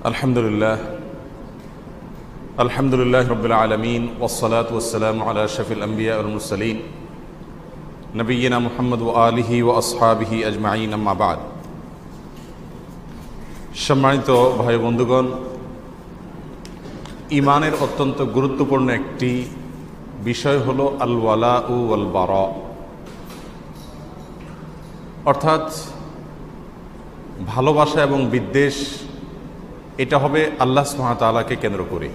আলহামদুলিল্লাহ আলহামদুলিল্লাহ রাব্বিল আলামিন ওয়াসসালাতু ওয়াসসালামু আলা আশরাফিল আম্বিয়া ওয়াল মুরসালিন নবিয়িনা মুহাম্মদ ওয়া আলিহি ওয়া আসহাবিহি আজমাইন, আম্মা বাদ। সম্মানিত ভাই বন্ধুগণ, ঈমানের অত্যন্ত গুরুত্বপূর্ণ একটি বিষয় হলো আল ওয়ালা ওয়াল বারা, অর্থাৎ ভালোবাসা এবং বিদ্বেষ। এটা হবে আল্লাহ সুবহানাহু ওয়া তাআলাকে কেন্দ্র করে।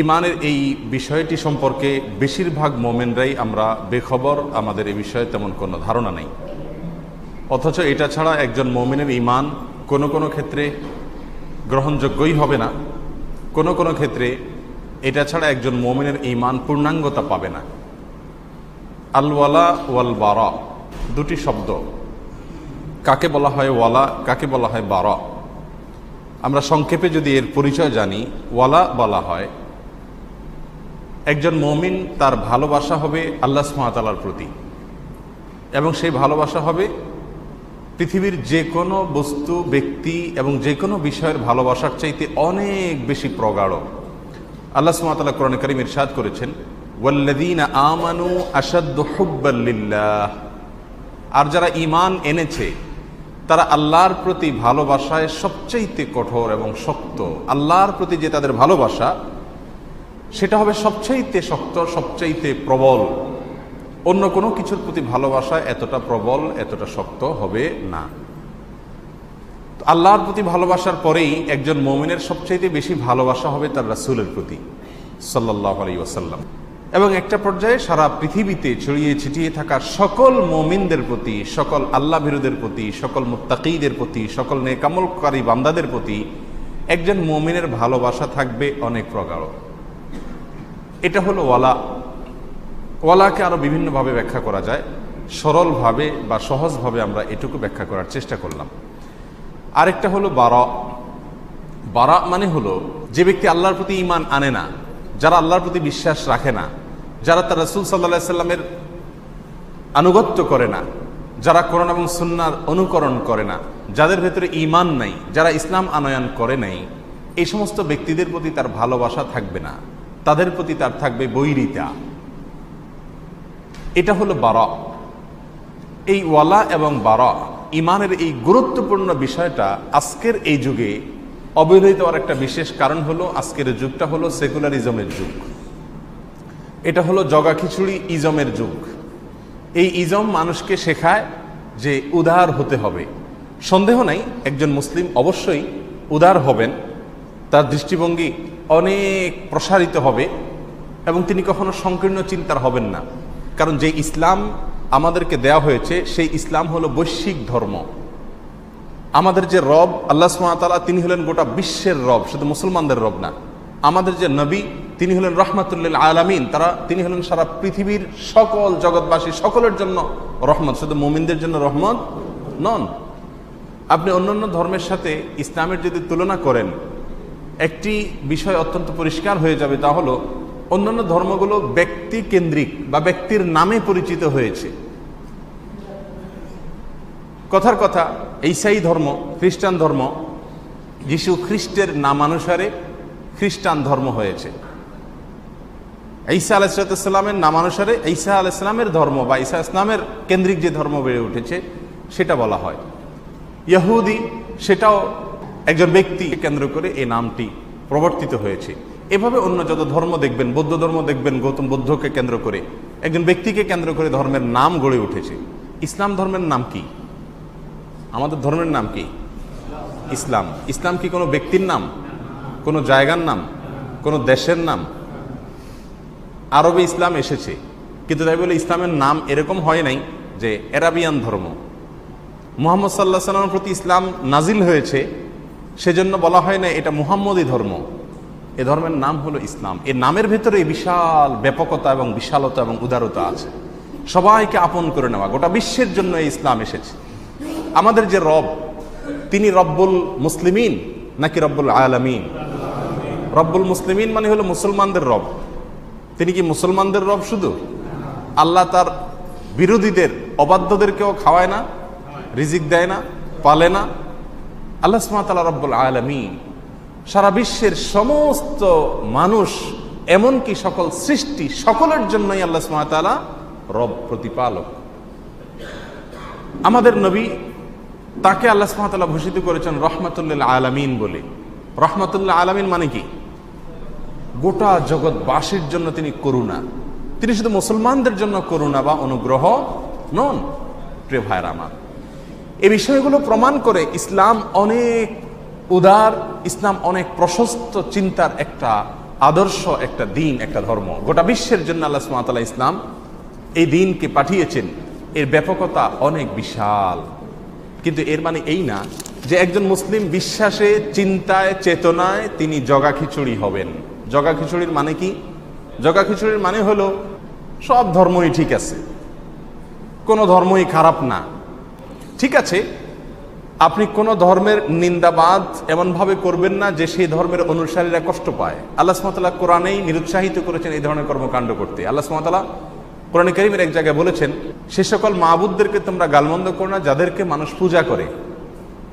ঈমানের এই বিষয়টি সম্পর্কে বেশিরভাগ মুমিনরাই আমরা বেখবর, আমাদের এই বিষয়ে তেমন কোনো ধারণা নেই। অথচ এটা ছাড়া একজন মুমিনের ঈমান কোনো কোনো ক্ষেত্রে গ্রহণযোগ্যই হবে না, কোনো কোনো ক্ষেত্রে এটা ছাড়া একজন মুমিনের ঈমান পূর্ণাঙ্গতা পাবে না। আল ওয়ালা ওয়াল বারা দুটি শব্দ, কাকে বলা হয় ওয়ালা, কাকে বলা হয় বারা। আমরা সংক্ষেপে যদি এর পরিচয় জানি, ওয়ালা বলা হয় একজন মুমিন তার ভালোবাসা হবে আল্লাহ সুবহানাহু ওয়া তাআলার প্রতি, এবং সেই ভালোবাসা হবে পৃথিবীর যে কোনো বস্তু, ব্যক্তি এবং যে কোনো বিষয়ের ভালোবাসার চাইতে অনেক বেশি প্রগাঢ়। আল্লাহ সুবহানাহু ওয়া তাআলা কোরআনে কারীমে ইরশাদ করেছেন, ওয়াল্লাযীনা আমানু আশাদ্দু হুব্বাল লিল্লাহ, আর যারা ঈমান এনেছে তারা আল্লাহর প্রতি ভালোবাসায় সবচাইতে কঠোর এবং শক্ত। আল্লাহর প্রতি যে তাদের ভালোবাসা, সেটা হবে সবচাইতে শক্ত, সবচাইতে প্রবল। অন্য কোনো কিছুর প্রতি ভালোবাসা এতটা প্রবল, এতটা শক্ত হবে না। আল্লাহর প্রতি ভালোবাসার পরেই একজন মুমিনের সবচাইতে বেশি ভালোবাসা হবে তার রাসূলের প্রতি সাল্লাল্লাহু আলাইহি ওয়াসাল্লাম, এবং একটা পর্যায়ে সারা পৃথিবীতে ছড়িয়ে ছিটিয়ে থাকা সকল মুমিনদের প্রতি, সকল আল্লাহ ভীরুদের প্রতি, সকল মুত্তাকীদের প্রতি, সকল নেকামলকারী বান্দাদের প্রতি একজন মুমিনের ভালোবাসা থাকবে অনেক প্রগাঢ়। এটা হলো ওয়ালা। ওয়ালাকে আরো বিভিন্নভাবে ব্যাখ্যা করা যায়, সরলভাবে বা সহজভাবে আমরা এটুকু ব্যাখ্যা করার চেষ্টা করলাম। আরেকটা হলো বারা। বারা মানে হলো যে ব্যক্তি আল্লাহর প্রতি ঈমান আনে না, যারা আল্লাহর প্রতি বিশ্বাস রাখে না, যারা তার রাসূল সাল্লাল্লাহু আলাইহি সাল্লামের আনুগত্য করে না, যারা কোরআন এবং সুন্নাহর অনুকরণ করে না, যাদের ভেতরে ঈমান নাই, যারা ইসলাম আনয়ন করে নাই, এই সমস্ত ব্যক্তিদের প্রতি তার ভালোবাসা থাকবে না, তাদের প্রতি তার থাকবে বৈরিতা। এটা হলো বারা। এই ওয়ালা এবং বারা, ঈমানের এই গুরুত্বপূর্ণ বিষয়টা আজকের এই যুগে অবহেলিত হওয়ার একটা বিশেষ কারণ হলো, আজকের যুগটা হলো সেকুলারিজমের যুগ। এটা হলো জগা খিচুড়ি ইজমের যুগ। এই ইজম মানুষকে শেখায় যে উদার হতে হবে। সন্দেহ নাই, একজন মুসলিম অবশ্যই উদার হবেন, তার দৃষ্টিভঙ্গি অনেক প্রসারিত হবে এবং তিনি কখনো সংকীর্ণ চিন্তার হবেন না। কারণ যে ইসলাম আমাদেরকে দেয়া হয়েছে সেই ইসলাম হলো বৈশ্বিক ধর্ম। আমাদের যে রব আল্লাহ সুবহানাহু ওয়া তাআলা, তিনি হলেন গোটা বিশ্বের রব, শুধু মুসলমানদের রব না। আমাদের যে নবী, তিনি হলেন রাহমাতুল লিল আলামিন, তিনি হলেন সারা পৃথিবীর সকল জগৎবাসী সকলের জন্য রহমত, শুধু মুমিনদের জন্য রহমত নন। আপনি অন্যান্য ধর্মের সাথে ইসলামের যদি তুলনা করেন, একটি বিষয় অত্যন্ত পরিষ্কার হয়ে যাবে, তা হলো অন্যান্য ধর্মগুলো ব্যক্তি কেন্দ্রিক বা ব্যক্তির নামে পরিচিত হয়েছে। কথার কথা, ঈসাই ধর্ম, খ্রিস্টান ধর্ম, যিশু খ্রিস্টের নামানুসারে খ্রিস্টান ধর্ম হয়েছে। ঈসা আলাইহিস সালামের নামানুসারে ঈসা আলাইহিস সালামের ধর্ম বা ঈসা ইসলামের কেন্দ্রিক যে ধর্ম বেড়ে উঠেছে সেটা বলা হয়। ইহুদি, সেটাও একজন ব্যক্তি কেন্দ্র করে এই নামটি প্রবর্তিত হয়েছে। এভাবে অন্য যত ধর্ম দেখবেন, বৌদ্ধ ধর্ম দেখবেন গৌতম বুদ্ধকে কেন্দ্র করে, একজন ব্যক্তিকে কেন্দ্র করে ধর্মের নাম গড়ে উঠেছে। ইসলাম ধর্মের নাম কি? আমাদের ধর্মের নাম কি? ইসলাম। ইসলাম কি কোনো ব্যক্তির নাম, কোনো জায়গার নাম, কোনো দেশের নাম? আরবে ইসলাম এসেছে, কিন্তু তাই বলে ইসলামের নাম এরকম হয় নাই যে আরাবিয়ান ধর্ম। মুহাম্মদ সাল্লাল্লাহু আলাইহি ওয়াসাল্লামের প্রতি ইসলাম নাজিল হয়েছে, সেজন্য বলা হয় না এটা মুহাম্মদী ধর্ম। এ ধর্মের নাম হলো ইসলাম। এর নামের ভেতরে বিশাল ব্যাপকতা এবং বিশালতা এবং উদারতা আছে। সবাইকে আপন করে নেওয়া, গোটা বিশ্বের জন্য এই ইসলাম এসেছে। আমাদের যে রব, তিনি রব্বুল মুসলিমিন নাকি রব্বুল আলামিন? রব্বুল মুসলিমিন মানে হলো মুসলমানদের রব। তিনি কি মুসলমানদের রব শুধু? আল্লাহ তার বিরোধীদের, অবাধ্যদেরকেও খাওয়ায় না, রিজিক দেয় না, পালে না, আল্লাহ সুবহানাহু ওয়া তাআলা রব্বুল আলামিন, সারা বিশ্বের সমস্ত মানুষ এমনকি সকল সৃষ্টি সকলের জন্যই আল্লাহ সুবহানাহু ওয়া তাআলা রব, প্রতিপালক। আমাদের নবী, তাকে আল্লাহ সুবহানাহু ওয়া তাআলা ভূষিত করেছেন রহমাতুল লিল আলামিন বলে। রহমাতুল লিল আলামিন মানে কি? গোটা জগৎবাসীর জন্য তিনি করুণা। তিনি শুধু মুসলমানদের জন্য করুণা বা অনুগ্রহ নন। প্রিয় ভাইরা আমার, এই বিষয়গুলো প্রমাণ করে ইসলাম অনেক উদার, ইসলাম অনেক প্রশস্ত চিন্তার একটা আদর্শ, একটা দিন, একটা ধর্ম। গোটা বিশ্বের জন্য আল্লাহ সুবহানাহু ওয়া তাআলা ইসলাম এই দিনকে পাঠিয়েছেন। এর ব্যাপকতা অনেক বিশাল। কিন্তু এর মানে এই না যে একজন মুসলিম বিশ্বাসে, চিন্তায়, চেতনায় তিনি জগা খিচুড়ি হবেন। জগা খিচুড়ির মানে কি? জগা খিচুড়ির মানে হলো সব ধর্মই ঠিক আছে, কোনো ধর্মই খারাপ না। ঠিক আছে, আপনি কোন ধর্মের নিন্দাবাদ এমনভাবে করবেন না যে সেই ধর্মের অনুসারীরা কষ্ট পায়। আল্লাহ সুবহানাহু ওয়া তাআলা কোরআনেই নিরুৎসাহিত করেছেন এই ধরনের কর্মকাণ্ড করতে। আল্লাহ সুবহানাহু ওয়া তাআলা কোরআনে কারীমের এক জায়গায় বলেছেন, সে সকল মাবুদদেরকে তোমরা গালমন্দ করো না যাদেরকে মানুষ পূজা করে।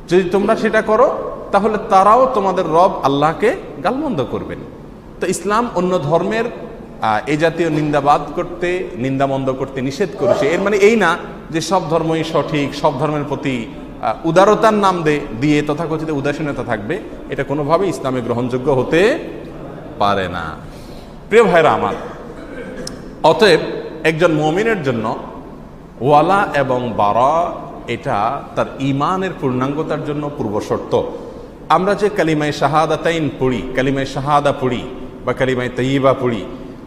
যদি তোমরা সেটা করো তাহলে তারাও তোমাদের রব আল্লাহকে গালমন্দ করবেন। তো ইসলাম অন্য ধর্মের এই জাতীয় নিন্দাবাদ করতে, নিন্দামন্দ করতে নিষেধ করেছে। এর মানে এই না যে সব ধর্মই সঠিক, সব ধর্মের প্রতি উদারতার নাম দিয়ে তথাকথিত উদাসীনতা থাকবে। এটা কোনোভাবেই ইসলামে গ্রহণযোগ্য হতে পারে না। প্রিয় ভাইরা আমার, অতএব একজন মুমিনের জন্য ওয়ালা এবং বারা এটা তার ঈমানের পূর্ণাঙ্গতার জন্য পূর্বশর্ত। আমরা যে কালিমায়ে শাহাদাতাইন পড়ি, কালিমায়ে শাহাদা পড়ি বা কালিমায়ে তাইয়্যিবা পড়ি,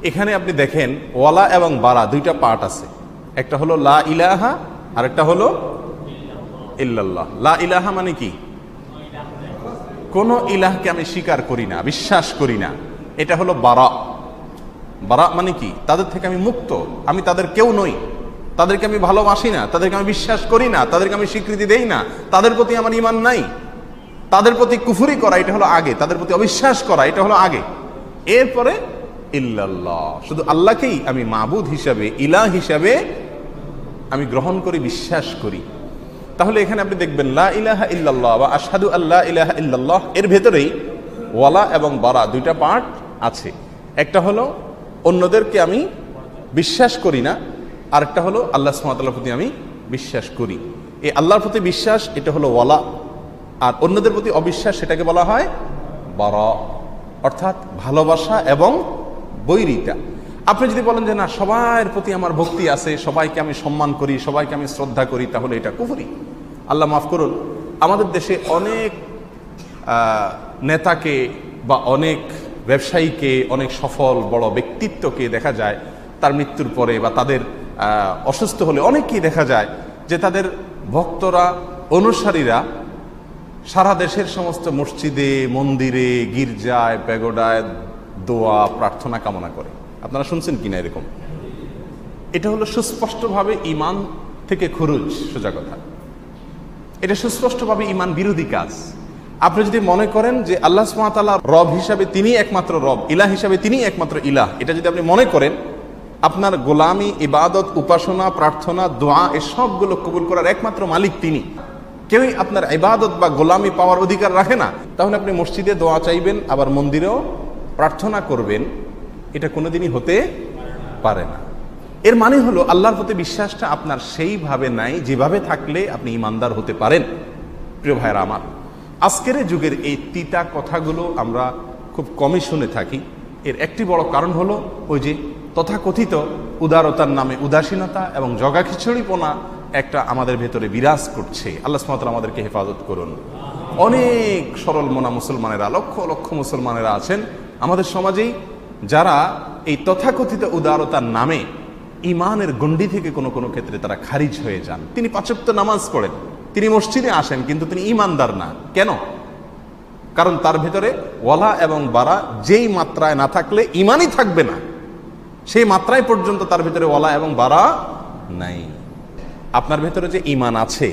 এখানে আপনি দেখেন ওয়ালা এবং বারা দুইটা পার্ট আছে। একটা হলো লা ইলাহা আর একটা হলো ইল্লাল্লাহ। লা ইলাহা মানে কি? কোন ইলাহকে আমি স্বীকার করি না, বিশ্বাস করি না। এটা হলো বারা। বারা মানে কি? তাদের থেকে আমি মুক্ত, আমি তাদের কেউ নই, তাদেরকে আমি ভালোবাসি না, তাদেরকে আমি বিশ্বাস করি না, তাদেরকে আমি স্বীকৃতি দেই না, তাদের প্রতি আমার ঈমান নাই। তাদের প্রতি কুফরি করা এটা হলো আগে, তাদের প্রতি অবিশ্বাস করা এটা হলো আগে। এরপরে ইল্লাল্লাহ, শুধু আল্লাহকেই আমি মাবুদ হিসাবে, ইলাহ হিসাবে আমি গ্রহণ করি, বিশ্বাস করি। তাহলে এখানে আপনি দেখবেন লা ইলাহা ইল্লাল্লাহ বা আশহাদু আল্লা ইলাহা ইল্লাল্লাহ, এর ভেতরেই ওয়ালা এবং বারা দুইটা পার্ট আছে। একটা হলো অন্যদেরকে আমি বিশ্বাস করি না, আরেকটা হলো আল্লাহ সুবহানাহু ওয়া তাআলার প্রতি আমি বিশ্বাস করি। এই আল্লাহর প্রতি বিশ্বাস এটা হলো ওয়ালা, আর অন্যদের প্রতি অবিশ্বাস সেটাকে বলা হয় বারা, অর্থাৎ ভালোবাসা এবং বৈরিতা। আপনি যদি বলেন যে না, সবার প্রতি আমার ভক্তি আছে, সবাইকে আমি সম্মান করি, সবাইকে আমি শ্রদ্ধা করি, তাহলে এটা কুফরি। আল্লাহ মাফ করুন, আমাদের দেশে অনেক নেতাকে বা অনেক ব্যবসায়ীকে, অনেক সফল বড় ব্যক্তিত্বকে দেখা যায় তার মৃত্যুর পরে বা তাদের অসুস্থ হলে অনেককেই দেখা যায় যে তাদের ভক্তরা, অনুসারীরা সারা দেশের সমস্ত মসজিদে, মন্দিরে, গির্জায়, প্যাগোডায় দোয়া প্রার্থনা কামনা করে। আপনারা শুনছেন কিনা এরকম? এটা হলো সুস্পষ্টভাবে ঈমান থেকে খুরুজ, সোজা কথা। এটা সুস্পষ্টভাবে ঈমান বিরোধী কাজ। আপনি যদি মনে করেন যে আল্লাহ সুবহানাহু ওয়া তাআলা রব হিসাবে তিনি একমাত্র রব, ইলাহ হিসাবে তিনি একমাত্র ইলাহ, এটা যদি আপনি মনে করেন, আপনার গোলামি, ইবাদত, উপাসনা, প্রার্থনা, দোয়া এই সবগুলো কবুল করার একমাত্র মালিক তিনি। কেউই আপনার ইবাদত বা গোলামি পাওয়ার অধিকার রাখে না। তাহলে আপনি মসজিদে দোয়া চাইবেন, আবার মন্দিরেও প্রার্থনা করবেন, এটা কোনোদিনই হতে পারে না। এর মানে হলো আল্লাহর প্রতি বিশ্বাসটা আপনার সেইভাবে নাই যেভাবে থাকলে আপনি ঈমানদার হতে পারেন। প্রিয় ভাইরা আমার, আজকের যুগের এই তিতা কথাগুলো আমরা খুব কমই শুনে থাকি। এর একটি বড় কারণ হলো ওই যে তথাকথিত উদারতার নামে উদাসীনতা এবং জগা খিচুড়িপনা একটা আমাদের ভেতরে বিরাজ করছে। আল্লাহ সুবহানাহু ওয়া তাআলা আমাদেরকে হেফাজত করুন। অনেক সরল মনা মুসলমানেরা, লক্ষ লক্ষ মুসলমানেরা আছেন আমাদের সমাজেই, যারা এই তথাকথিত উদারতার নামে ঈমানের গণ্ডি থেকে কোনো কোনো ক্ষেত্রে তারা খারিজ হয়ে যান। তিনি ৫ ওয়াক্ত নামাজ পড়েন, তিনি মসজিদে আসেন, কিন্তু তিনি ঈমানদার না। কেন? কারণ তার ভেতরে ওয়ালা এবং বারা যেই মাত্রায় না থাকলে ঈমানই থাকবে না, সেই মাত্রায় পর্যন্ত তার ভেতরে ওয়ালা এবং বারা নাই। আপনার ভেতরে যে ঈমান আছে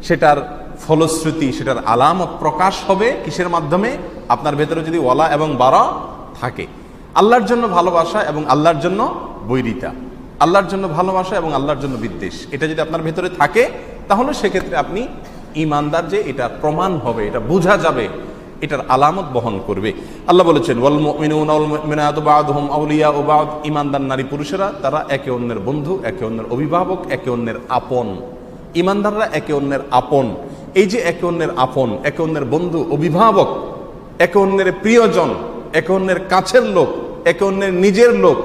সেটার ফলশ্রুতি, সেটার আলামত প্রকাশ হবে কিসের মাধ্যমে? আপনার ভেতরে যদি ওয়ালা এবং বারা থাকে। আল্লাহর জন্য ভালোবাসা এবং আল্লাহর জন্য বৈরিতা, আল্লাহর জন্য ভালোবাসা এবং আল্লাহর জন্য বিদ্বেষ, এটা যদি আপনার ভেতরে থাকে তাহলে সেক্ষেত্রে আপনি ইমানদার যে এটা প্রমাণ হবে, এটা বোঝা যাবে, এটার আলামত বহন করবে। আল্লাহ বলেছেন ওয়াল মুমিনুনা ওয়াল মুমিনাতু বা'দুহুম আউলিয়াউ বা'দ, ইমানদার নারী পুরুষেরা তারা একে অন্যের বন্ধু, একে অন্যের অভিভাবক, একে অন্যের আপন। ইমানদাররা একে অন্যের আপন। এই যে একে অন্যের আপন, একে অন্যের বন্ধু, অভিভাবক, একে অন্যের প্রিয়জন, একে অন্যের কাছের লোক, একে অন্যের নিজের লোক,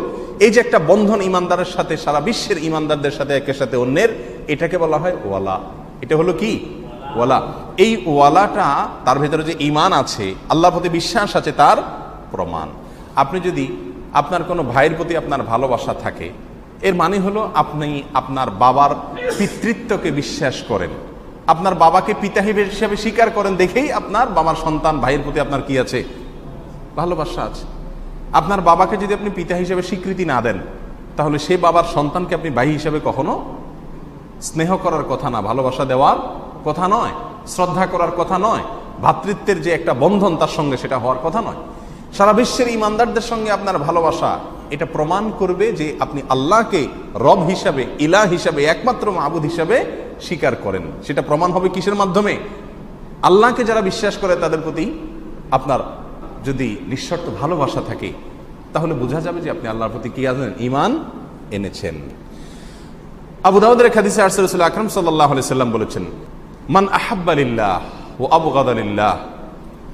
এই যে একটা বন্ধন ইমানদারের সাথে, সারা বিশ্বের ইমানদারদের সাথে একের সাথে অন্যের, এটাকে বলা হয় ওয়ালা। এটা হলো কি? ওয়ালা। এই ওয়ালাটা, তার ভেতরে যে ঈমান আছে, আল্লাহর প্রতি বিশ্বাস আছে, তার প্রমাণ। আপনি যদি আপনার কোনো ভাইয়ের প্রতি আপনার ভালোবাসা থাকে, এর মানে হলো আপনি আপনার বাবার পিতৃত্বকে বিশ্বাস করেন, আপনার বাবাকে পিতা হিসেবে স্বীকার করেন, দেখেই আপনার বাবার সন্তান ভাইয়ের প্রতি আপনার কি আছে? ভালোবাসা আছে। আপনার বাবাকে যদি আপনি পিতা হিসেবে স্বীকৃতি না দেন, তাহলে সেই বাবার সন্তানকে আপনি ভাই হিসেবে কখনো স্নেহ করার কথা না, ভালোবাসা দেওয়ার কথা নয়, শ্রদ্ধা করার কথা নয়, ভ্রাতৃত্বের যে একটা বন্ধন তার সঙ্গে সেটা হওয়ার কথা নয়। সারা বিশ্বের ইমানদারদের সঙ্গে আপনার ভালোবাসা এটা প্রমাণ করবে যে আপনি আল্লাহকে রব হিসাবে, ইলাহ হিসাবে, একমাত্র মাবুদ হিসাবে স্বীকার করেন। সেটা প্রমাণ হবে কিসের মাধ্যমে? আল্লাহকে যারা বিশ্বাস করে তাদের প্রতি আপনার যদি নিঃশর্ত ভালোবাসা থাকে, তাহলে বোঝা যাবে যে আপনি আল্লাহর প্রতি কি আছেন? ঈমান এনেছেন। আবু দাউদের এক হাদিসে রাসূল আকরাম সাল্লাল্লাহু আলাইহি সাল্লাম বলেছেন, মান আহাব্বা লিল্লাহ ওয়া আবগাদা লিল্লাহ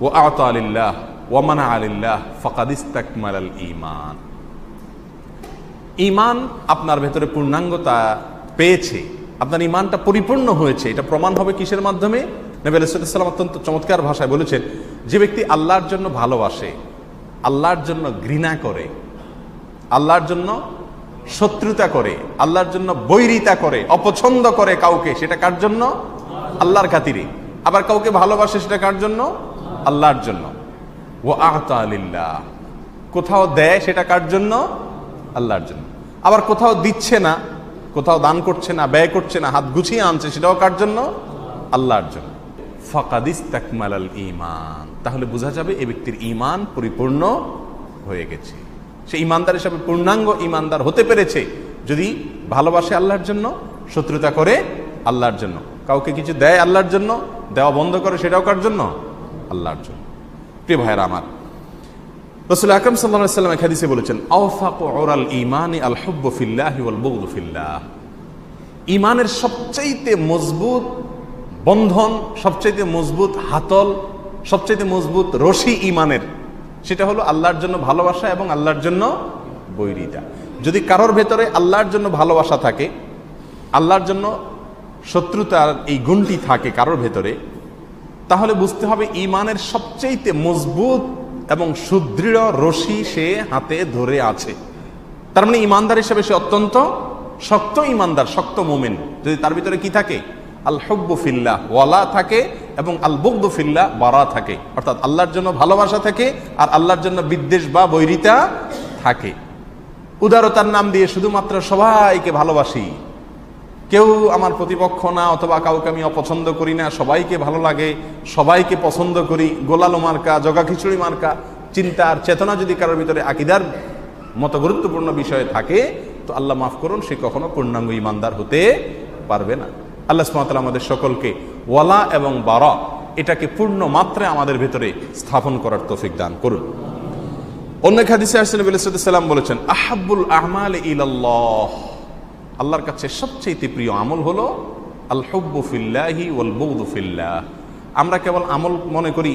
ওয়া আ'তা লিল্লাহ ওয়া মানা'a লিল্লাহ ফাকাদ ইসতাকমালাল ঈমান। ঈমান আপনার ভেতরে পূর্ণাঙ্গতা পেয়েছে, আপনার ঈমানটা পরিপূর্ণ হয়েছে, এটা প্রমাণ হবে কিসের মাধ্যমে? নবী আলাইহিস সালাম অত্যন্ত চমৎকার ভাষায় বলেছেন, যে ব্যক্তি আল্লাহর জন্য ভালোবাসে, আল্লাহর জন্য ঘৃণা করে, আল্লাহর জন্য শত্রুতা করে, আল্লাহর জন্য বৈরিতা করে, অপছন্দ করে কাউকে, সেটা কার জন্য? আল্লাহর খাতিরে। আবার কাউকে ভালোবাসে, সেটা কার জন্য? আল্লাহর জন্য। ওয়া আ'তা লিল্লাহ, কোথাও দেয় সেটা কার জন্য? আল্লাহর জন্য। আবার কোথাও দিচ্ছে না, কোথাও দান করছে না, ব্যয় করছে না, হাত গুছিয়ে আনছে, সেটাও কার জন্য? আল্লাহর জন্য। ফাকাদ ইসতাকমালাল ঈমান, তাহলে বোঝা যাবে এই ব্যক্তির ঈমান পরিপূর্ণ হয়ে গেছে। সে ঈমানদার হিসাবে পূর্ণাঙ্গ ঈমানদার হতে পেরেছে যদি ভালোবাসে আল্লাহর জন্য, শত্রুতা করে আল্লাহর জন্য, কাউকে কিছু দেয় আল্লাহর জন্য, দেওয়া বন্ধ করে সেটাও কার জন্য? আল্লাহর জন্য। প্রিয় ভাইয়েরা আমার, রাসূল আকরাম সাল্লাল্লাহু আলাইহি ওয়াসাল্লাম এক হাদিসে বলেছেন, আওফাকু উরাল ঈমানি আল হুব্বু ফিল্লাহি ওয়াল বুগদু ফিল্লাহ। ঈমানের সবচাইতে মজবুত বন্ধন, সবচাইতে মজবুত হাতল, সবচাইতে মজবুত রশি ঈমানের, সেটা হলো আল্লাহর জন্য ভালোবাসা এবং আল্লাহর জন্য বৈরিতা। যদি কারোর ভেতরে আল্লাহর জন্য ভালোবাসা থাকে, আল্লাহর জন্য শত্রুতার এই গুণটি থাকে কারোর ভেতরে, তাহলে বুঝতে হবে ঈমানের সবচাইতে মজবুত এবং সুদৃঢ় রশি সে হাতে ধরে আছে। তার মানে ঈমানদার হিসেবে সে অত্যন্ত শক্ত ঈমানদার, শক্ত মুমিন। যদি তার ভিতরে কি থাকে? আল হুব্বু ফিল্লাহ, ওয়ালা থাকে, এবং আল বুগদু ফিল্লাহ, বারা থাকে, অর্থাৎ আল্লাহর জন্য ভালোবাসা থাকে আর আল্লাহর জন্য বিদ্বেষ বা বৈরিতা থাকে। উদারতার নাম দিয়ে শুধুমাত্র সবাইকে ভালোবাসি, কেউ আমার প্রতিপক্ষ না, অথবা কাউকে আমি অপছন্দ করি না, সবাইকে ভালো লাগে, সবাইকে পছন্দ করি, গোলালো মার্কা, জগা খিচুড়ি মার্কা চিন্তার চেতনা যদি কারোর ভিতরে আকীদার মতো গুরুত্বপূর্ণ বিষয়ে থাকে, তো আল্লাহ মাফ করুন, সে কখনো পূর্ণাঙ্গ ঈমানদার হতে পারবে না। আল্লাহ সুবহানাহু ওয়া তাআলা আমাদের সকলকে ওয়ালা এবং বারা এটাকে পূর্ণ মাত্রায় আমাদের ভেতরে স্থাপন করার তৌফিক দান করুন। অন্য এক হাদিসে রাসূল সাল্লাল্লাহু আলাইহি ওয়াসাল্লাম বলেছেন, আহাব্বুল আ'মালি ইলাল্লাহ, আল্লাহর কাছে সবচেয়ে প্রিয় আমল হলো আল হুব্বু ফিল্লাহি ওয়াল বুগদু ফিল্লাহ। আমরা কেবল আমল মনে করি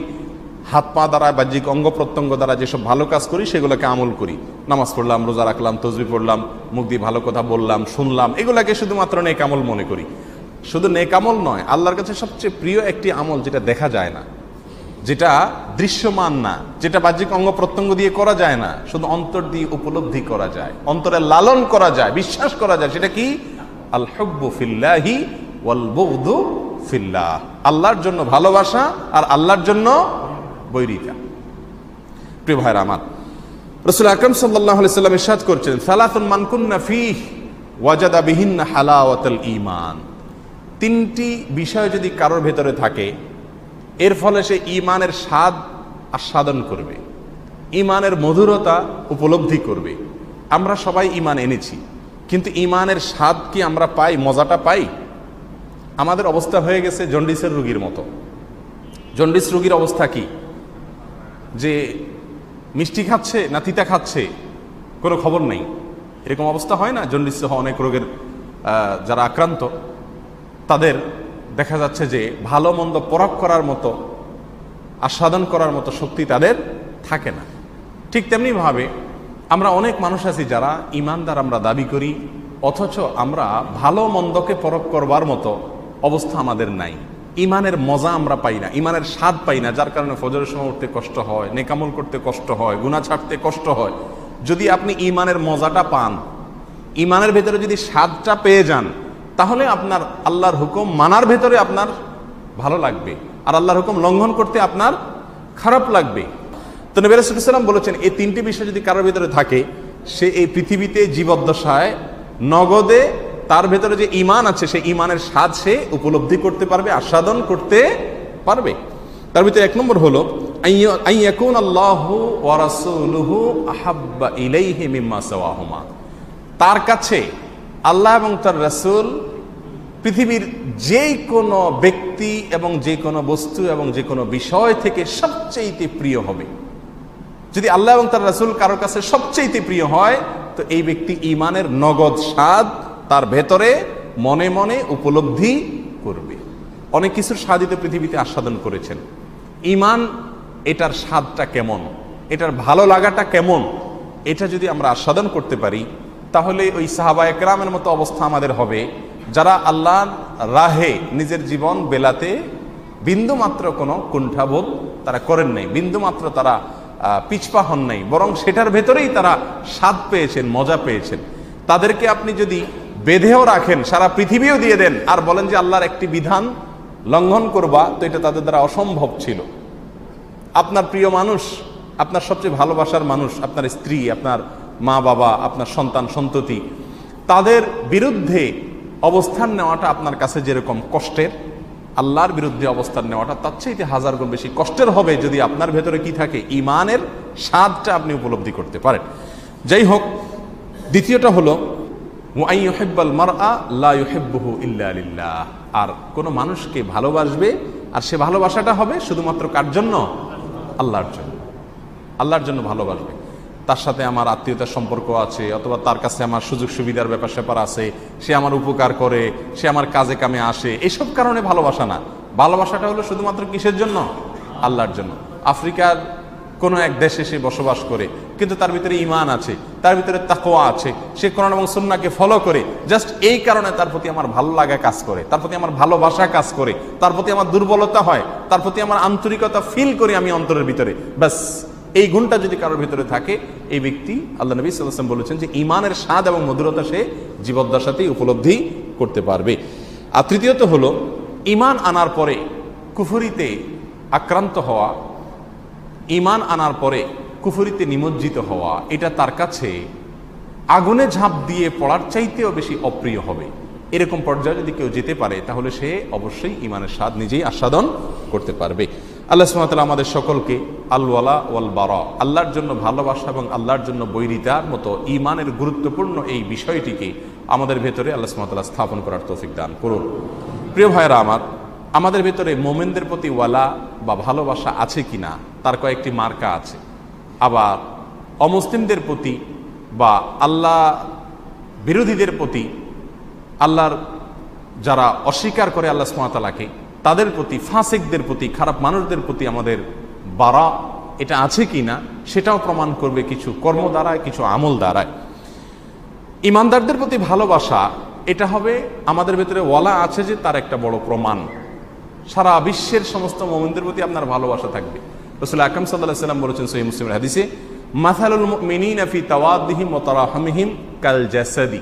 হাত পা দ্বারা, বাহ্যিক অঙ্গ প্রত্যঙ্গ দ্বারা যেসব ভালো কাজ করি সেগুলোকে আমল করি, নামাজ পড়লাম, রোজা রাখলাম, তাসবিহ পড়লাম, মুখ দিয়ে ভালো কথা বললাম, শুনলাম, এগুলাকে শুধুমাত্র নেক আমল মনে করি। শুধু নেক আমল নয়, আল্লাহর কাছে সবচেয়ে প্রিয় একটি আমল যেটা দেখা যায় না, যেটা দৃশ্যমান না, যেটা বাহ্যিক অঙ্গ প্রত্যঙ্গ দিয়ে করা যায় না, শুধু অন্তর দিয়ে উপলব্ধি করা যায়, অন্তরে লালন করা যায়, বিশ্বাস করা যায়, সেটা কি? আল হুব্বু ফিল্লাহি ওয়াল বুগদু ফিল্লাহ, আল্লাহর জন্য ভালোবাসা আর আল্লাহর জন্য বৈরিতা। প্রিয় ভাইরা আমার, রাসূল আকরাম সাল্লাল্লাহু আলাইহি ওয়াসাল্লাম ইরশাদ করেছেন, সালাতুন মান কুন্না ফীহি ওয়াজাদা বিহিন্না হালাওয়াতাল ঈমান। তিনটি বিষয় যদি কারোর ভেতরে থাকে, এর ফলে সে ঈমানের স্বাদ আস্বাদন করবে, ঈমানের মধুরতা উপলব্ধি করবে। আমরা সবাই ঈমান এনেছি, কিন্তু ঈমানের স্বাদ কি আমরা পাই, মজাটা পাই? আমাদের অবস্থা হয়ে গেছে জন্ডিসের রোগীর মতো। জন্ডিস রোগীর অবস্থা কি, যে মিষ্টি খাচ্ছে না তিতা খাচ্ছে কোনো খবর নেই, এরকম অবস্থা হয় না? জন্ডিস সহ অনেক রোগের যারা আক্রান্ত তাদের দেখা যাচ্ছে যে ভালো মন্দ পরখ করার মতো, আস্বাদন করার মতো শক্তি তাদের থাকে না। ঠিক তেমনিভাবে আমরা অনেক মানুষ আছি যারা ইমানদার আমরা দাবি করি, অথচ আমরা ভালো মন্দকে পরখ করবার মতো অবস্থা আমাদের নাই। ইমানের মজা আমরা পাই না, ইমানের স্বাদ পাই না, যার কারণে ফজরের সময় উঠতে কষ্ট হয়, নেকামল করতে কষ্ট হয়, গুনাহ ছাড়তে কষ্ট হয়। যদি আপনি ইমানের মজাটা পান, ইমানের ভেতরে যদি স্বাদটা পেয়ে যান, তাহলে আপনার আল্লাহর হুকুম মানার ভেতরে আপনার ভালো লাগবে, আর আল্লাহর হুকুম লঙ্ঘন করতে আপনার খারাপ লাগবে। তো নবী রাসূলুল্লাহ সাল্লাল্লাহু আলাইহি ওয়াসাল্লাম বলেছেন, এই তিনটি বিষয় যদি কারোর ভেতরে থাকে, সে এই পৃথিবীতে জীবদ্দশায় নগদে তার ভেতরে যে ঈমান আছে সেই ঈমানের স্বাদ সে উপলব্ধি করতে পারবে, আস্বাদন করতে পারবে। তার ভিতরে এক নম্বর হলো আইয়াকুন আল্লাহু ওয়া রাসূলুহু আহাব্বা ইলাইহি মিম্মা সাওয়াহুমা। তার কাছে আল্লাহ এবং তার রাসূল পৃথিবীর যে কোনো ব্যক্তি এবং যে কোনো বস্তু এবং যে কোনো বিষয় থেকে সবচেয়ে প্রিয় হবে। যদি আল্লাহ এবং তার রাসূল কারোর কাছে সবচেয়ে প্রিয় হয়, তো এই ব্যক্তি ঈমানের নগদ স্বাদ তার ভেতরে মনে মনে উপলব্ধি করবে। অনেক কিছুর স্বাদই তো পৃথিবীতে আস্বাদন করেছেন। ঈমান এটার স্বাদটা কেমন, এটার ভালো লাগাটা কেমন, এটা যদি আমরা আস্বাদন করতে পারি, তাহলে ওই সাহাবায়ে কেরামের মতো অবস্থা আমাদের হবে, যারা আল্লাহর রাহে নিজের জীবন বেলাতে বিন্দুমাত্র কোনো কুণ্ঠাবোধ তারা করেন নাই, বিন্দুমাত্র তারা পিছপা হন নাই, বরং সেটার ভেতরেই তারা স্বাদ পেয়েছেন, মজা পেয়েছেন। তাদেরকে আপনি যদি বেঁধেও রাখেন, সারা পৃথিবীও দিয়ে দেন, আর বলেন যে আল্লাহর একটি বিধান লঙ্ঘন করবা, তো এটা তাদের দ্বারা অসম্ভব ছিল। আপনার প্রিয় মানুষ, আপনার সবচেয়ে ভালোবাসার মানুষ, আপনার স্ত্রী, আপনার মা বাবা, আপনার সন্তান সন্ততি, তাদের বিরুদ্ধে অবস্থান নেওয়াটা আপনার কাছে যেরকম কষ্টের, আল্লাহর বিরুদ্ধে অবস্থান নেওয়াটা তার চাইতে হাজার গুণ বেশি কষ্টের হবে, যদি আপনার ভেতরে কি থাকে, ঈমানের স্বাদটা আপনি উপলব্ধি করতে পারেন। যাই হোক, দ্বিতীয়টা হলো ওয়া ইউহিব্বাল মারআ লা ইউহিব্বুহু ইল্লা লিল্লাহ। আর কোন মানুষকে ভালোবাসবে, আর সে ভালোবাসাটা হবে শুধুমাত্র কার জন্য? আল্লাহর জন্য। আল্লাহর জন্য ভালোবাসবে। তার সাথে আমার আত্মীয়তার সম্পর্ক আছে, অথবা তার কাছে আমার সুযোগ সুবিধার ব্যাপার স্যাপার আছে, সে আমার উপকার করে, সে আমার কাজে কামে আসে, এসব কারণে ভালোবাসা না। ভালোবাসাটা হলো শুধুমাত্র কিসের জন্য? আল্লাহর জন্য। আফ্রিকার কোনো এক দেশে সে বসবাস করে, কিন্তু তার ভিতরে ঈমান আছে, তার ভিতরে তাকওয়া আছে, সে কোরআন এবং সুন্নাহকে ফলো করে, জাস্ট এই কারণে তার প্রতি আমার ভালো লাগা কাজ করে, তার প্রতি আমার ভালোবাসা কাজ করে, তার প্রতি আমার দুর্বলতা হয়, তার প্রতি আমার আন্তরিকতা ফিল করি আমি অন্তরের ভিতরে। ব্যাস এই গুণটা যদি কারোর ভিতরে থাকে, এই ব্যক্তি, আল্লাহ নবী সাল্লাল্লাহু আলাইহি ওয়াসাল্লাম বলেছেন যে ঈমানের স্বাদ এবং মধুরতা সে জীবদ্দশাতেই উপলব্ধি করতে পারবে। আর তৃতীয়ত হলো ঈমান আনার পরে কুফরিতে আক্রান্ত হওয়া, ঈমান আনার পরে কুফরিতে নিমজ্জিত হওয়া, এটা তার কাছে আগুনে ঝাঁপ দিয়ে পড়ার চাইতেও বেশি অপ্রিয় হবে। এরকম পর্যায়ে যদি কেউ যেতে পারে, তাহলে সে অবশ্যই ঈমানের স্বাদ নিজেই আস্বাদন করতে পারবে। আল্লাহ সুবহানাহু ওয়া তাআলা আমাদের সকলকে আল ওয়ালা ওয়াল বারা, আল্লাহর জন্য ভালোবাসা এবং আল্লাহর জন্য বৈরিতার মতো ঈমানের গুরুত্বপূর্ণ এই বিষয়টিকে আমাদের ভেতরে আল্লাহ সুবহানাহু ওয়া তাআলা স্থাপন করার তৌফিক দান করুন। প্রিয় ভাইরা আমার, আমাদের ভেতরে মোমেনদের প্রতি ওয়ালা বা ভালোবাসা আছে কিনা তার কয়েকটি মার্কা আছে। আবার অমুসলিমদের প্রতি বা আল্লাহ বিরোধীদের প্রতি, আল্লাহর যারা অস্বীকার করে আল্লাহ সুবহানাহু ওয়া তাআলাকে, তাদের প্রতি, ফাসিকদের প্রতি, খারাপ মানুষদের প্রতি আমাদের বারা এটা আছে কিনা সেটাও প্রমাণ করবে কিছু কর্ম দ্বারায়, কিছু আমল দ্বারায়। ইমানদারদের প্রতি ভালোবাসা এটা হবে আমাদের ভেতরে ওয়ালা আছে যে তার একটা বড় প্রমাণ। সারা বিশ্বের সমস্ত মুমিনদের প্রতি আপনার ভালোবাসা থাকবে। রাসূল আকরাম সাল্লাল্লাহু আলাইহি ওয়াসাল্লাম বলেছেন সহিহ মুসলিমের হাদিসে, মাসালুল মুমিনিনা ফি তাওয়াদ্দিহিম ওয়া তারাহুমিহিম কাল জাসাদি।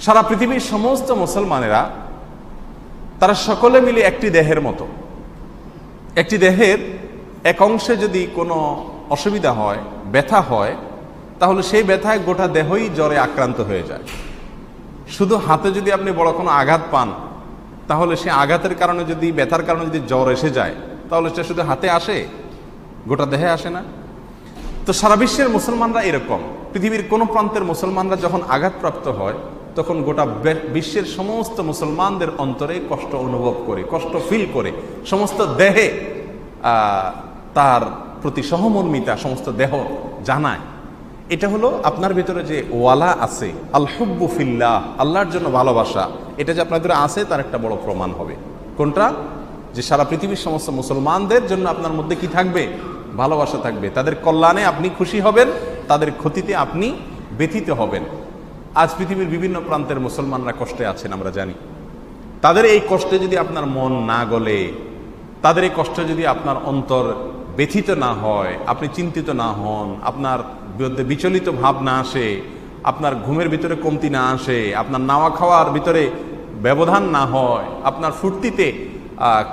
সারা পৃথিবীর সমস্ত মুসলমানেরা তারা সকলে মিলে একটি দেহের মতো। একটি দেহের এক অংশে যদি কোনো অসুবিধা হয়, ব্যথা হয়, তাহলে সেই ব্যথায় গোটা দেহই জ্বরে আক্রান্ত হয়ে যায়। শুধু হাতে যদি আপনি বড় কোনো আঘাত পান, তাহলে সে আঘাতের কারণে যদি, ব্যথার কারণে যদি জ্বর এসে যায়, তাহলে সেটা শুধু হাতে আসে, গোটা দেহে আসে না। তো সারা বিশ্বের মুসলমানরা এরকম। পৃথিবীর কোনো প্রান্তের মুসলমানরা যখন আঘাতপ্রাপ্ত হয়, তখন গোটা বিশ্বের সমস্ত মুসলমানদের অন্তরে কষ্ট অনুভব করে, কষ্ট ফিল করে, সমস্ত দেহে তার প্রতি সহমর্মিতা সমস্ত দেহ জানায়। এটা হলো আপনার ভিতরে যে ওয়ালা আছে, আল হুব্বু ফিল্লাহ, আল্লাহর জন্য ভালোবাসা, এটা যে আপনার ভিতরে আছে তার একটা বড় প্রমাণ হবে। কোনটা? যে সারা পৃথিবীর সমস্ত মুসলমানদের জন্য আপনার মধ্যে কি থাকবে? ভালোবাসা থাকবে। তাদের কল্যাণে আপনি খুশি হবেন, তাদের ক্ষতিতে আপনি ব্যথিত হবেন। আজ পৃথিবীর বিভিন্ন প্রান্তের মুসলমানরা কষ্টে আছেন, আমরা জানি। তাদের এই কষ্টে যদি আপনার মন না গলে, তাদের এই কষ্টে যদি আপনার অন্তর ব্যথিত না হয়, আপনি চিন্তিত না হন, আপনার বিরুদ্ধে বিচলিত ভাব না আসে, আপনার ঘুমের ভিতরে কমতি না আসে, আপনার নাওয়া খাওয়ার ভিতরে ব্যবধান না হয়, আপনার ফুর্তিতে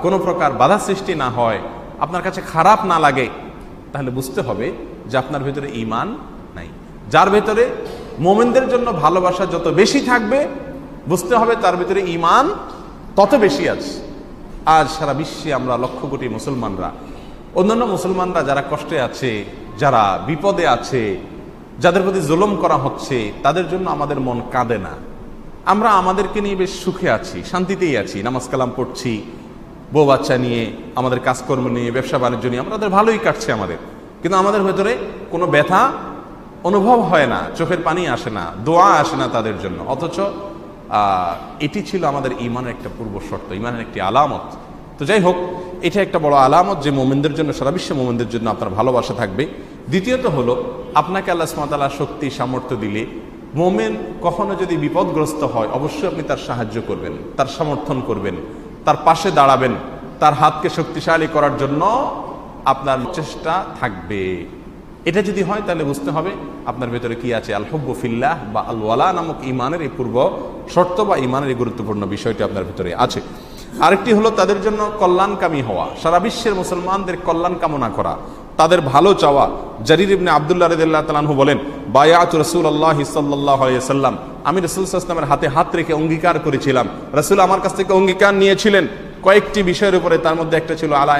কোনো প্রকার বাধা সৃষ্টি না হয়, আপনার কাছে খারাপ না লাগে, তাহলে বুঝতে হবে যে আপনার ভিতরে ঈমান নাই। যার ভেতরে মোমেনদের জন্য ভালোবাসা যত বেশি থাকবে, বুঝতে হবে তার ভিতরে ঈমান তত বেশি আছে। আজ সারা বিশ্বে আমরা লক্ষ কোটি মুসলমানরা, অন্যান্য মুসলমানরা যারা কষ্টে আছে, যারা বিপদে আছে, যাদের প্রতি জুলুম করা হচ্ছে, তাদের জন্য আমাদের মন কাঁদে না। আমরা আমাদেরকে নিয়ে বেশ সুখে আছি, শান্তিতেই আছি, নামাজ কালাম পড়ছি, বউ বাচ্চা নিয়ে, আমাদের কাজকর্ম নিয়ে, ব্যবসা বাণিজ্য নিয়ে আমাদের ভালোই কাটছে আমাদের। কিন্তু আমাদের ভেতরে কোনো ব্যথা অনুভব হয় না, চোখের পানি আসে না, দোয়া আসে না তাদের জন্য। অথচ এটি ছিল আমাদের ঈমানের একটা পূর্ব শর্ত, ঈমানের একটি আলামত। তো যাই হোক, এটা একটা বড় আলামত যে মোমেনদের জন্য, সারা বিশ্ব মোমেনদের জন্য আপনার ভালোবাসা থাকবে। দ্বিতীয়ত হলো, আপনাকে আল্লাহ সুবহানাহু ওয়া তাআলা শক্তি সামর্থ্য দিলে, মোমেন কখনো যদি বিপদগ্রস্ত হয়, অবশ্যই আপনি তার সাহায্য করবেন, তার সমর্থন করবেন, তার পাশে দাঁড়াবেন, তার হাতকে শক্তিশালী করার জন্য আপনার চেষ্টা থাকবে। এটা যদি হয় তাহলে বুঝতে হবে আপনার ভেতরে কি আছে, আল হুব্বু ফিল্লাহ বা আল ওয়ালা নামক ঈমানের এই পূর্ব শর্ত বা ঈমানের এই গুরুত্বপূর্ণ বিষয়টি আপনার ভিতরে আছে। আরেকটি হলো তাদের জন্য কল্যাণকামী হওয়া, সারা বিশ্বের মুসলমানদের কল্যাণ কামনা করা, তাদের ভালো চাওয়া। জারির ইবনে আব্দুল্লাহ রাদিয়াল্লাহু তাআলা আনহু বলেন, বায়াতু রাসূলুল্লাহ সাল্লাল্লাহু আলাইহি ওয়াসাল্লাম, আমি রাসূল সাল্লাল্লাহু আলাইহি ওয়াসাল্লামের হাতে হাত রেখে অঙ্গীকার করেছিলাম। রাসূল আমার কাছ থেকে অঙ্গীকার নিয়েছিলেন কয়েকটি বিষয়ের উপরে। তার মধ্যে একটা ছিল আলা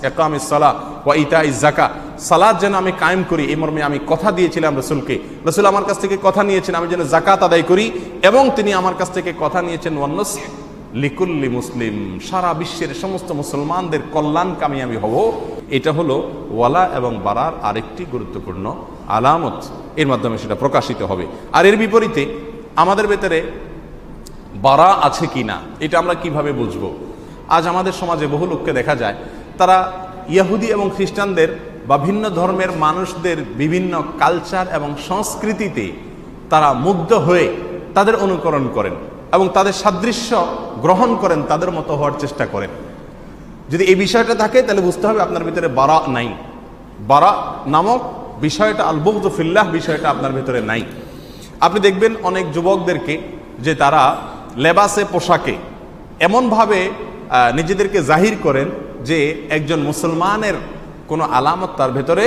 ইকামিস সালাহ ওয়া ইতাইজ যাকাত, সালাত যেন আমি কায়েম করি, এই মর্মে আমি কথা দিয়েছিলাম রাসূলকে। রাসূল আমার কাছ থেকে কথা নিয়েছেন আমি যেন যাকাত আদায় করি, এবং তিনি আমার কাছ থেকে কথা নিয়েছেন ওয়ান্নাস লিকুল্লি মুসলিম, সারা বিশ্বের সমস্ত মুসলমানদের কল্যাণকামী আমি হব। এটা হলো ওয়ালা এবং বারার আরেকটি গুরুত্বপূর্ণ আলামত, এর মাধ্যমে সেটা প্রকাশিত হবে। আর এর বিপরীতে আমাদের ভেতরে বারা আছে কিনা, এটা আমরা কিভাবে বুঝবো? আজ আমাদের সমাজে বহু লোককে দেখা যায়, তারা ইহুদি এবং খ্রিস্টানদের বা ভিন্ন ধর্মের মানুষদের বিভিন্ন কালচার এবং সংস্কৃতিতে তারা মুগ্ধ হয়ে তাদের অনুকরণ করেন এবং তাদের সাদৃশ্য গ্রহণ করেন, তাদের মতো হওয়ার চেষ্টা করেন। যদি এই বিষয়টা থাকে তাহলে বুঝতে হবে আপনার ভিতরে বারা নাই। বারা নামক বিষয়টা, আল বুগযু ফিল্লাহ বিষয়টা আপনার ভিতরে নাই। আপনি দেখবেন অনেক যুবকদেরকে যে তারা লেবাসে, পোশাকে এমনভাবে নিজেদেরকে জাহির করেন যে একজন মুসলমানের কোনো আলামত তার ভেতরে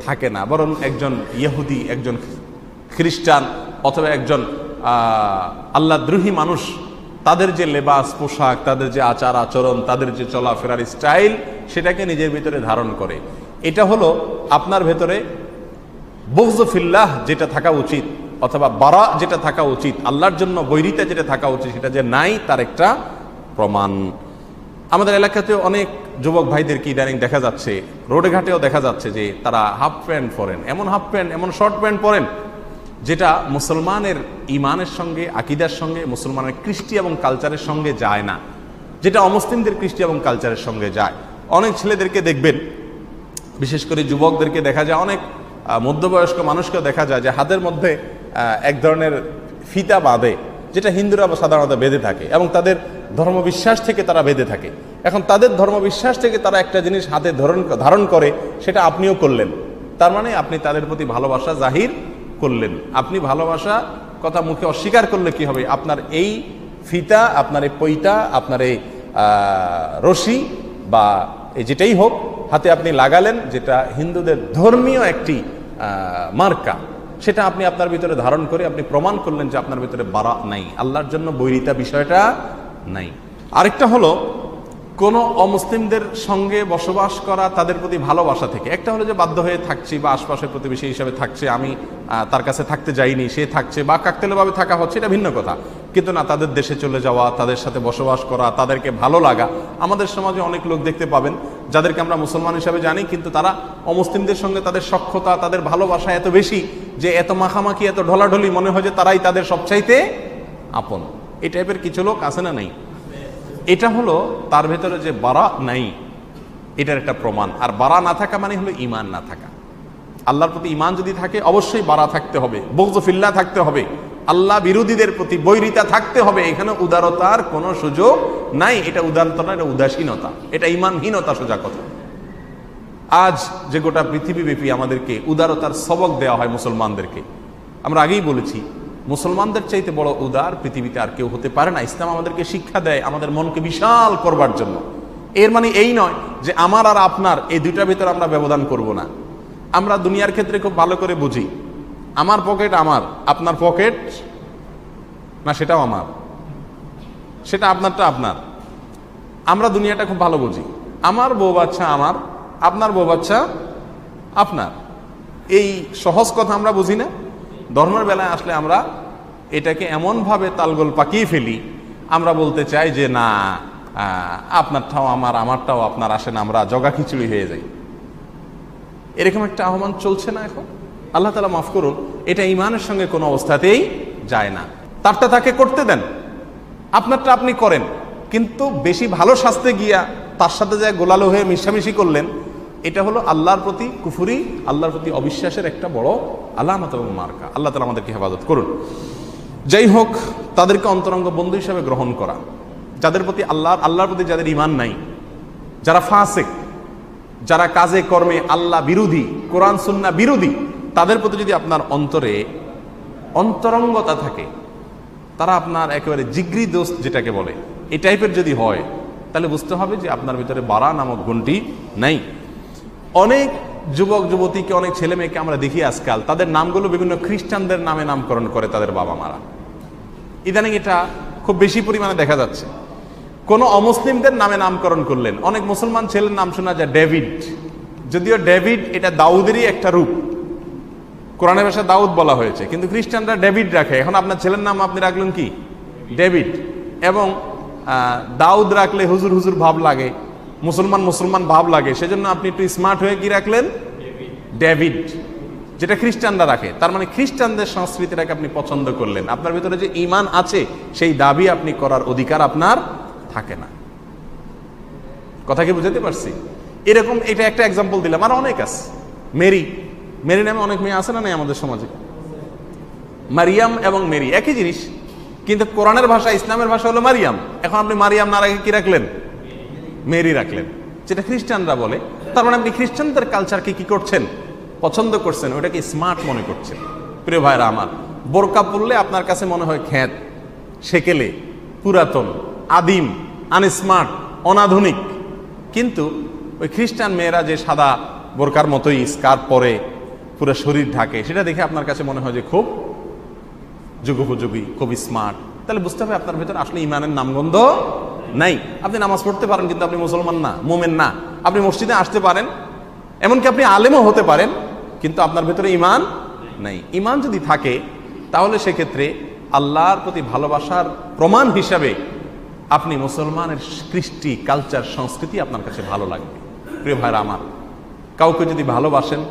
থাকে না, বরং একজন ইহুদি, একজন খ্রিস্টান অথবা একজন আল্লাহদ্রোহী মানুষ, তাদের যে লেবাস পোশাক, তাদের যে আচার আচরণ, তাদের যে চলাফেরার স্টাইল, সেটাকে নিজের ভিতরে ধারণ করে। এটা হলো আপনার ভেতরে বুগযু ফিল্লাহ যেটা থাকা উচিত, অথবা বারা যেটা থাকা উচিত, আল্লাহর জন্য বৈরিতা যেটা থাকা উচিত, সেটা যে নাই তার একটা প্রমাণ। আমাদের এলাকাতেও অনেক যুবক ভাইদেরকে ইদানিং দেখা যাচ্ছে, রোডে ঘাটেও দেখা যাচ্ছে যে তারা হাফ প্যান্ট পরেন, এমন হাফ প্যান্ট, এমন শর্ট প্যান্ট পরেন যেটা মুসলমানের ইমানের সঙ্গে, আকিদার সঙ্গে, মুসলমানের কৃষ্টি এবং কালচারের সঙ্গে যায় না, যেটা অমুসলিমদের কৃষ্টি এবং কালচারের সঙ্গে যায়। অনেক ছেলেদেরকে দেখবেন, বিশেষ করে যুবকদেরকে দেখা যায়, অনেক মধ্যবয়স্ক মানুষকেও দেখা যায় যে হাতের মধ্যে এক ধরনের ফিতা বাঁধে, যেটা হিন্দুরা সাধারণত বেঁধে থাকে এবং তাদের ধর্মবিশ্বাস থেকে তারা বেঁধে থাকে। এখন তাদের ধর্মবিশ্বাস থেকে তারা একটা জিনিস হাতে ধারণ করে, সেটা আপনিও করলেন, তার মানে আপনি তাদের প্রতি ভালোবাসা জাহির করলেন। আপনি ভালোবাসা কথা মুখে অস্বীকার করলে কি হবে? আপনার এই ফিতা, আপনার এই পৈতা, আপনার এই রশি বা যেটাই হোক হাতে আপনি লাগালেন, যেটা হিন্দুদের ধর্মীয় একটি মার্কা, সেটা আপনি আপনার ভিতরে ধারণ করে আপনি প্রমাণ করলেন যে আপনার ভিতরে বারা নাই, আল্লাহর জন্য বৈরিতা বিষয়টা নাই। আরেকটা হলো কোনো অমুসলিমদের সঙ্গে বসবাস করা তাদের প্রতি ভালোবাসা থেকে। একটা হলো যে বাধ্য হয়ে থাকছি বা আশপাশের প্রতিবেশী হিসাবে থাকছে, আমি তার কাছে থাকতে যাইনি, সে থাকছে, বা কাকতালীয়ভাবে থাকা হচ্ছে, এটা ভিন্ন কথা। কিন্তু না, তাদের দেশে চলে যাওয়া, তাদের সাথে বসবাস করা, তাদেরকে ভালো লাগা। আমাদের সমাজে অনেক লোক দেখতে পাবেন যাদেরকে আমরা মুসলমান হিসাবে জানি, কিন্তু তারা অমুসলিমদের সঙ্গে তাদের সখ্যতা, তাদের ভালোবাসা এত বেশি যে এত মাখামাখি, এত ঢলাঢলি, মনে হয় যে তারাই তাদের সবচাইতে আপন। এই টাইপের কিছু লোক আছে না নেই? এটা হলো তার ভেতরে যে বারা নাই, এটার একটা প্রমাণ। আর বারা না থাকা মানে হলো ঈমান না থাকা। আল্লাহর প্রতি ঈমান যদি থাকে অবশ্যই বারা থাকতে হবে, বুগয ফিল্লাহ থাকতে হবে, আল্লাহ বিরোধীদের প্রতি বৈরিতা থাকতে হবে। এখানে উদারতার কোনো সুযোগ নাই। এটা উদারতা না, এটা উদাসীনতা, এটা ঈমানহীনতা, সোজা কথা। আজ যে গোটা পৃথিবীব্যাপী আমাদেরকে উদারতার সবক দেওয়া হয় মুসলমানদেরকে, আমরা আগেই বলেছি মুসলমানদের চাইতে বড় উদার পৃথিবীতে আর কেউ হতে পারে না। ইসলাম আমাদেরকে শিক্ষা দেয় আমাদের মনকে বিশাল করবার জন্য। এর মানে এই নয় যে আমার আর আপনার এই দুইটার ভিতরে আমরা ব্যবধান করব না। আমরা দুনিয়ার ক্ষেত্রে খুব ভালো করে বুঝি, আমার পকেট আমার, আপনার পকেট না সেটাও আমার, সেটা আপনারটা আপনার। আমরা দুনিয়াটা খুব ভালো বুঝি, আমার বউ বাচ্চা আমার, আপনার বউ বাচ্চা আপনার। এই সহজ কথা আমরা বুঝি না। ধর্মের বেলায় আসলে আমরা এটাকে এমনভাবে তালগোল পাকিয়ে ফেলি, আমরা বলতে চাই যে না, আপনারটাও আমার, আমারটাও আপনার, আসেন আমরা জগা খিচুড়ি হয়ে যাই। এরকম একটা আহ্বান চলছে না এখন? আল্লাহ তাআলা মাফ করুন, এটা ঈমানের সঙ্গে কোনো অবস্থাতেই যায় না। তারটা তাকে করতে দেন, আপনারটা আপনি করেন, কিন্তু বেশি ভালো শাস্তে গিয়া তার সাথে যায় গোলালো হয়ে মিশামিশি করলেন, এটা হলো আল্লাহর প্রতি কুফরি, আল্লাহর প্রতি অবিশ্বাসের একটা বড় আলামত এবং মার্কা। আল্লাহ তাআলা আমাদেরকে হেফাজত করুন। যাই হোক, তাদেরকে অন্তরঙ্গ বন্ধু হিসাবে গ্রহণ করা, যাদের প্রতি আল্লাহর প্রতি যাদের ঈমান নাই, যারা ফাসিক, যারা কাজে কর্মে আল্লাহ বিরোধী, কোরআন সুন্নাহ বিরোধী, তাদের প্রতি যদি আপনার অন্তরে অন্তরঙ্গতা থাকে, তারা আপনার একেবারে জিগরি দোস্ত যেটাকে বলে, এই টাইপের যদি হয়, তাহলে বুঝতে হবে যে আপনার ভিতরে বারা নামক গুণটি নাই। অনেক যুবক যুবতীকে, অনেক ছেলে মেয়েকে আমরা দেখি আজকাল তাদের নামগুলো বিভিন্ন খ্রিস্টানদের নামে নামকরণ করে তাদের বাবা মারা। ইদানিং এটা খুব বেশি পরিমাণে দেখা যাচ্ছে। কোন অমুসলিমদের নামে নামকরণ করলেন, অনেক মুসলমান ছেলের নাম শোনা যায় ডেভিড, যদিও ডেভিড এটা দাউদেরই একটা রূপ, কোরআনের ভাষায় দাউদ বলা হয়েছে, কিন্তু খ্রিস্টানরা ডেভিড রাখে। এখন আপনার ছেলের নাম আপনি রাখলেন কি? ডেভিড। এবং দাউদ রাখলে হুজুর হুজুর ভাব লাগে, মুসলমান মুসলমান ভাব লাগে, সেজন্য আপনি একটু স্মার্ট হয়ে কি রাখলেন? ডেভিড, যেটা খ্রিস্টানরা রাখে। তার মানে খ্রিস্টানদের সংস্কৃতিটাকে আপনি পছন্দ করলেন, আপনার ভিতরে যে ঈমান আছে সেই দাবি আপনি করার অধিকার আপনার থাকে না। কথা কি বুঝাতে পারছি? এরকম, এটা একটা এক্সাম্পল দিলাম, আর অনেক আছে। মেরি, মেরি নামে অনেক মেয়ে আছে না নাই আমাদের সমাজে? মারিয়াম এবং মেরি একই জিনিস, কিন্তু কোরআনের ভাষা, ইসলামের ভাষা হলো মারিয়াম। এখন আপনি মারিয়াম না রাখে কি রাখলেন? মেরি রাখলেন, যেটা খ্রিস্টানরা বলে। তার মানে আপনি খ্রিস্টানদের কালচারকে কি করছেন? পছন্দ করছেন, ওটাকে স্মার্ট মনে করছেন। প্রিয় ভাইরা আমার, বোরকা পরলে আপনার কাছে মনে হয় খ্যাত, সেকেলে, পুরাতন, আদিম, আনস্মার্ট, অনাধুনিক। কিন্তু ওই খ্রিস্টান মেয়েরা যে সাদা বোরকার মতোই স্কার্ফ পরে, পুরো শরীর ঢাকে, সেটা দেখে আপনার কাছে মনে হয় যে খুব যুগোপযোগী, খুব স্মার্ট। তাহলে বুঝতে হবে আপনার ভেতরে আসলে ইমানের নামগন্ধ নাই। আপনি নামাজ পড়তে পারেন, কিন্তু আপনি মুসলমান না, মোমেন না। আপনি মসজিদে আসতে পারেন, এমনকি আপনি আলেমও হতে পারেন, কিন্তু আপনার ভেতরে ঈমান নাই। ঈমান যদি থাকে তাহলে সেক্ষেত্রে আল্লাহর প্রতি ভালোবাসার প্রমাণ হিসাবে আপনি মুসলমানের কৃষ্টি, কালচার, সংস্কৃতি আপনার কাছে ভালো লাগবে। প্রিয় ভাইরা আমার, কাউকে যদি ভালোবাসেন,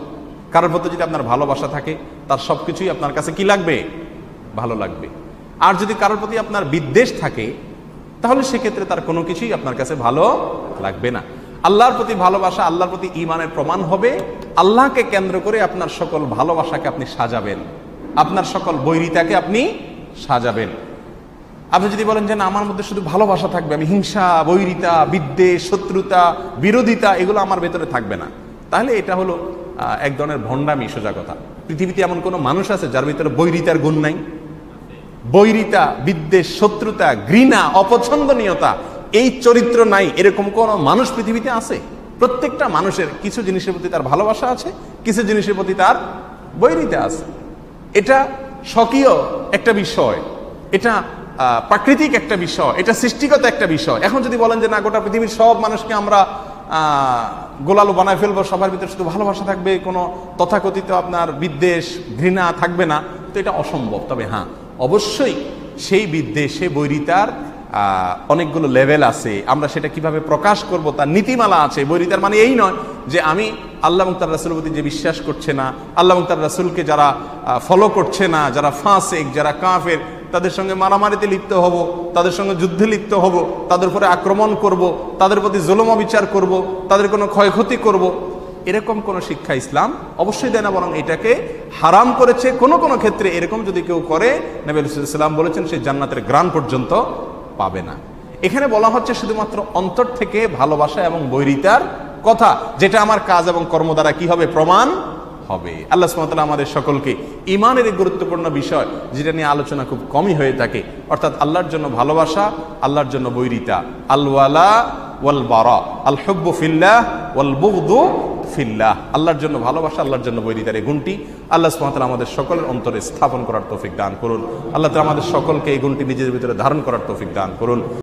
কারোর প্রতি যদি আপনার ভালোবাসা থাকে, তার সবকিছুই আপনার কাছে কি লাগবে? ভালো লাগবে। আর যদি কারোর প্রতি আপনার বিদ্বেষ থাকে, তাহলে সেক্ষেত্রে তার কোনো কিছুই আপনার কাছে ভালো লাগবে না। আল্লাহর প্রতি ভালোবাসা, আল্লাহর প্রতি ঈমানের প্রমাণ হবে। আল্লাহকে কেন্দ্র করে আপনার সকল ভালোবাসাকে আপনি সাজাবেন, আপনার সকল বৈরিতাকে আপনি সাজাবেন। আপনি যদি বলেন যে না, আমার মধ্যে শুধু ভালোবাসা থাকবে, আমি হিংসা, বৈরিতা, বিদ্বেষ, শত্রুতা, বিরোধিতা এগুলো আমার ভেতরে থাকবে না, তাহলে এটা হলো এক ধরনের ভণ্ডামি, সোজা কথা। পৃথিবীতে এমন কোনো মানুষ আছে যার ভিতরে বৈরিতার গুণ নাই? বৈরিতা, বিদ্বেষ, শত্রুতা, ঘৃণা, অপছন্দনীয়তা, এই চরিত্র নাই, এরকম কোন মানুষ পৃথিবীতে আছে? প্রত্যেকটা মানুষের কিছু জিনিসের প্রতি তার ভালোবাসা আছে, কিছু জিনিসের প্রতি তার বৈরিতা আছে। এটা স্বকীয় একটা বিষয়, এটা প্রাকৃতিক একটা বিষয়, এটা সৃষ্টিগত একটা বিষয়। এখন যদি বলেন যে না, গোটা পৃথিবীর সব মানুষকে আমরা গোলালু বানায় ফেলবো, সবার ভিতরে শুধু ভালোবাসা থাকবে, কোনো তথাকথিত আপনার বিদ্বেষ ঘৃণা থাকবে না, তো এটা অসম্ভব। তবে হ্যাঁ, অবশ্যই সেই বিদ্বেষে বৈরিতার অনেকগুলো লেভেল আছে, আমরা সেটা কিভাবে প্রকাশ করব তার নীতিমালা আছে। বৈরিতার মানে এই নয় যে আমি আল্লাহ এবং তার রাসূলের প্রতি যে বিশ্বাস করছে না, আল্লাহ এবং তার রাসূলকে যারা ফলো করছে না, যারা ফাসিক, যারা কাফের, তাদের সঙ্গে মারামারিতে লিপ্ত হব, তাদের সঙ্গে যুদ্ধে লিপ্ত হব, তাদের উপরে আক্রমণ করব, তাদের প্রতি জুলুম অবিচার করব, তাদের কোনো ক্ষয়ক্ষতি করব, এরকম কোনো শিক্ষা ইসলাম অবশ্যই দেয় না, বরং এটাকে হারাম করেছে। কোনো কোনো ক্ষেত্রে এরকম যদি কেউ করে, নবী সাল্লাল্লাহু আলাইহি ওয়াসাল্লাম বলেছেন সে জান্নাতের গ্রাণ পর্যন্ত পাবে না। এখানে বলা হচ্ছে শুধুমাত্র অন্তর থেকে ভালোবাসা এবং বৈরিতার কথা, যেটা আমার কাজ এবং কর্ম দ্বারা কি হবে, প্রমাণ হবে। আল্লাহ সুবহানাহু ওয়া তাআলা আমাদের সকলকে ঈমানের এই গুরুত্বপূর্ণ বিষয়, যেটা নিয়ে আলোচনা খুব কমই হয়ে থাকে, অর্থাৎ আল্লাহর জন্য ভালোবাসা, আল্লাহর জন্য বৈরিতা, আল ওয়ালা ওয়াল বারা, আল হুব্বু ফিল্লাহ ওয়াল বুগদু ফিল্লাহ, আল্লাহর জন্য ভালোবাসা, আল্লাহর জন্য বৈরিতার এই গুণটি আল্লাহ সুবহানাহু ওয়া তাআলা আমাদের সকলের অন্তরে স্থাপন করার তৌফিক দান করুন। আল্লাহ তাআলা আমাদের সকলকে এই গুণটি নিজেদের ভিতরে ধারণ করার তৌফিক দান করুন।